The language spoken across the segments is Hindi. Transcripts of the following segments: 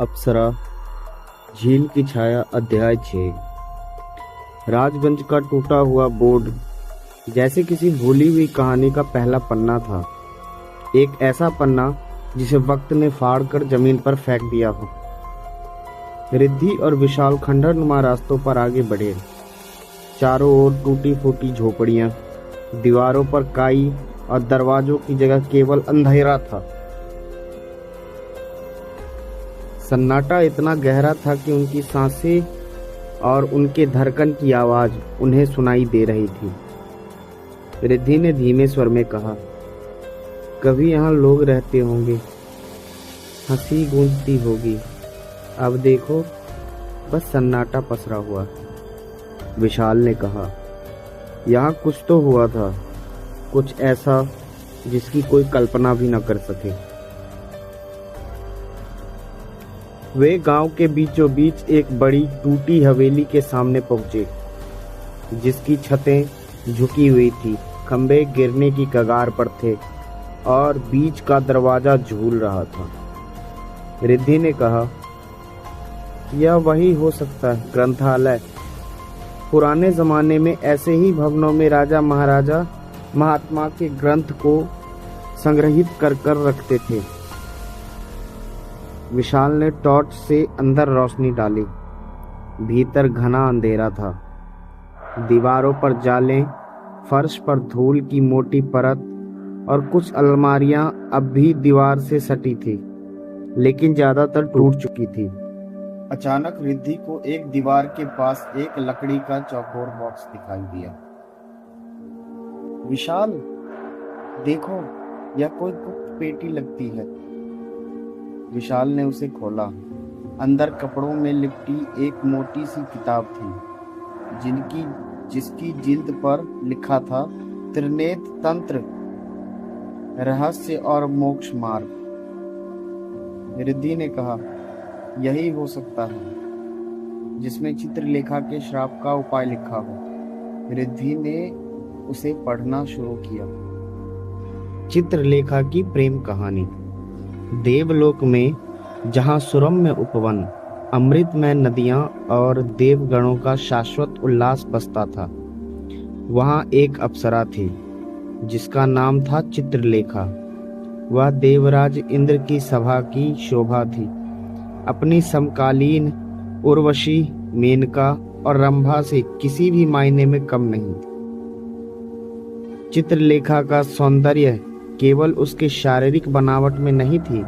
अप्सरा, झील की छाया। अध्याय 6। राजवंश का टूटा हुआ बोर्ड जैसे किसी भूली हुई कहानी का पहला पन्ना था। एक ऐसा पन्ना जिसे वक्त ने फाड़ कर जमीन पर फेंक दिया हो। रिद्धि और विशाल खंडहरनुमा रास्तों पर आगे बढ़े। चारों ओर टूटी फूटी झोपड़ियां, दीवारों पर काई और दरवाजों की जगह केवल अंधेरा था। सन्नाटा इतना गहरा था कि उनकी सांसें और उनके धड़कन की आवाज उन्हें सुनाई दे रही थी। रिद्धि ने धीमे स्वर में कहा, कभी यहाँ लोग रहते होंगे, हंसी गूंजती होगी। अब देखो, बस सन्नाटा पसरा हुआ। विशाल ने कहा, यहाँ कुछ तो हुआ था, कुछ ऐसा जिसकी कोई कल्पना भी न कर सके। वे गांव के बीचों बीच एक बड़ी टूटी हवेली के सामने पहुंचे, जिसकी छतें झुकी हुई थी, खंभे गिरने की कगार पर थे और बीच का दरवाजा झूल रहा था। रिद्धि ने कहा, यह वही हो सकता है, ग्रंथालय। पुराने जमाने में ऐसे ही भवनों में राजा महाराजा महात्मा के ग्रंथ को संग्रहित कर कर रखते थे। विशाल ने टॉर्च से अंदर रोशनी डाली। भीतर घना अंधेरा था। दीवारों पर जालें, फर्श पर धूल की मोटी परत और कुछ अलमारियां अब भी दीवार से सटी थी, लेकिन ज्यादातर टूट चुकी थी। अचानक रिद्धि को एक दीवार के पास एक लकड़ी का चौकोर बॉक्स दिखाई दिया। विशाल, देखो, यह कोई गुप्त पेटी लगती है। विशाल ने उसे खोला। अंदर कपड़ों में लिपटी एक मोटी सी किताब थी, जिसकी जिल्द पर लिखा था, त्रिनेत्र तंत्र, रहस्य और मोक्ष मार्ग। रिद्धि ने कहा, यही हो सकता है, जिसमें चित्रलेखा के श्राप का उपाय लिखा हो। रिद्धि ने उसे पढ़ना शुरू किया। चित्रलेखा की प्रेम कहानी। देवलोक में, जहां सुरम्य उपवन, अमृतमय नदियां और देवगणों का शाश्वत उल्लास बसता था, वहां एक अप्सरा थी जिसका नाम था चित्रलेखा। वह देवराज इंद्र की सभा की शोभा थी। अपनी समकालीन उर्वशी, मेनका और रंभा से किसी भी मायने में कम नहीं थी। चित्रलेखा का सौंदर्य केवल उसके शारीरिक बनावट में नहीं थी,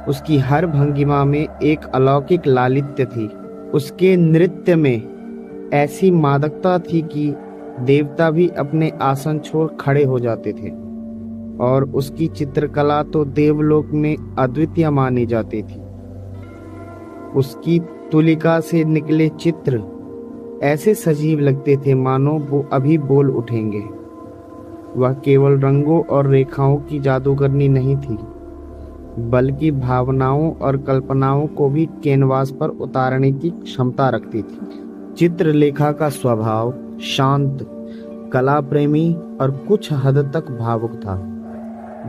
उसकी हर भंगिमा में एक अलौकिक लालित्य थी। उसके नृत्य में ऐसी मादकता थी कि देवता भी अपने आसन छोड़ खड़े हो जाते थे, और उसकी चित्रकला तो देवलोक में अद्वितीय मानी जाती थी। उसकी तुलिका से निकले चित्र ऐसे सजीव लगते थे मानो वो अभी बोल उठेंगे। वह केवल रंगों और रेखाओं की जादूगरनी नहीं थी, बल्कि भावनाओं और कल्पनाओं को भी कैनवास पर उतारने की क्षमता रखती थी। चित्रलेखा का स्वभाव शांत, कला प्रेमी और कुछ हद तक भावुक था।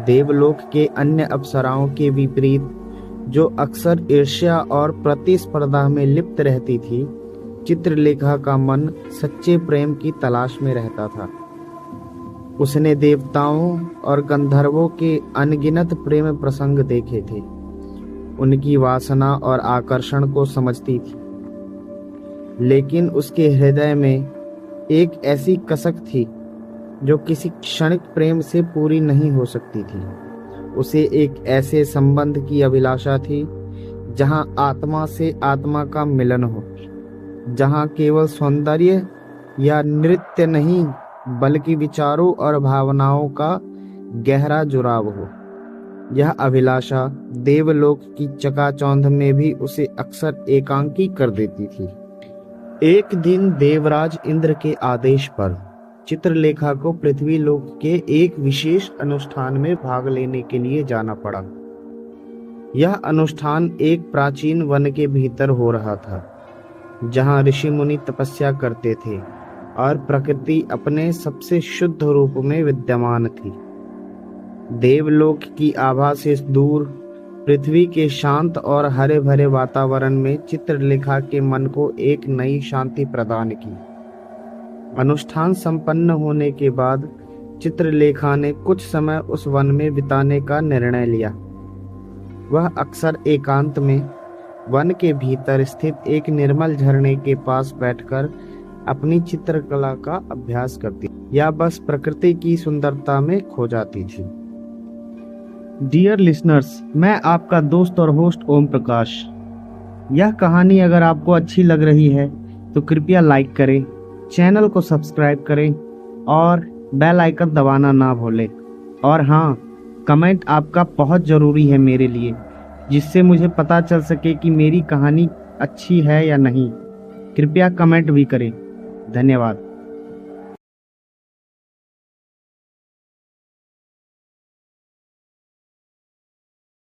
देवलोक के अन्य अप्सराओं के विपरीत, जो अक्सर ईर्ष्या और प्रतिस्पर्धा में लिप्त रहती थी, चित्रलेखा का मन सच्चे प्रेम की तलाश में रहता था। उसने देवताओं और गंधर्वों के अनगिनत प्रेम प्रसंग देखे थे, उनकी वासना और आकर्षण को समझती थी, लेकिन उसके हृदय में एक ऐसी कसक थी जो किसी क्षणिक प्रेम से पूरी नहीं हो सकती थी। उसे एक ऐसे संबंध की अभिलाषा थी जहां आत्मा से आत्मा का मिलन हो, जहां केवल सौंदर्य या नृत्य नहीं, बल्कि विचारों और भावनाओं का गहरा जुड़ाव हो। यह अभिलाषा देवलोक की चकाचौंध में भी उसे अक्सर एकांकी कर देती थी। एक दिन देवराज इंद्र के आदेश पर चित्रलेखा को पृथ्वीलोक के एक विशेष अनुष्ठान में भाग लेने के लिए जाना पड़ा। यह अनुष्ठान एक प्राचीन वन के भीतर हो रहा था, जहां ऋषि मुनि तपस्या करते थे और प्रकृति अपने सबसे शुद्ध रूप में विद्यमान थी। देवलोक की आभा से दूर पृथ्वी के शांत और हरे भरे वातावरण में चित्रलेखा के मन को एक नई शांति प्रदान की। अनुष्ठान संपन्न होने के बाद चित्रलेखा ने कुछ समय उस वन में बिताने का निर्णय लिया। वह अक्सर एकांत में वन के भीतर स्थित एक निर्मल झरने के पास बैठकर अपनी चित्रकला का अभ्यास करती या बस प्रकृति की सुंदरता में खो जाती थी। डियर लिसनर्स, मैं आपका दोस्त और होस्ट ओम प्रकाश। यह कहानी अगर आपको अच्छी लग रही है तो कृपया लाइक करें, चैनल को सब्सक्राइब करें और बेल आइकन दबाना ना भूलें। और हाँ, कमेंट आपका बहुत ज़रूरी है मेरे लिए, जिससे मुझे पता चल सके कि मेरी कहानी अच्छी है या नहीं। कृपया कमेंट भी करें। धन्यवाद।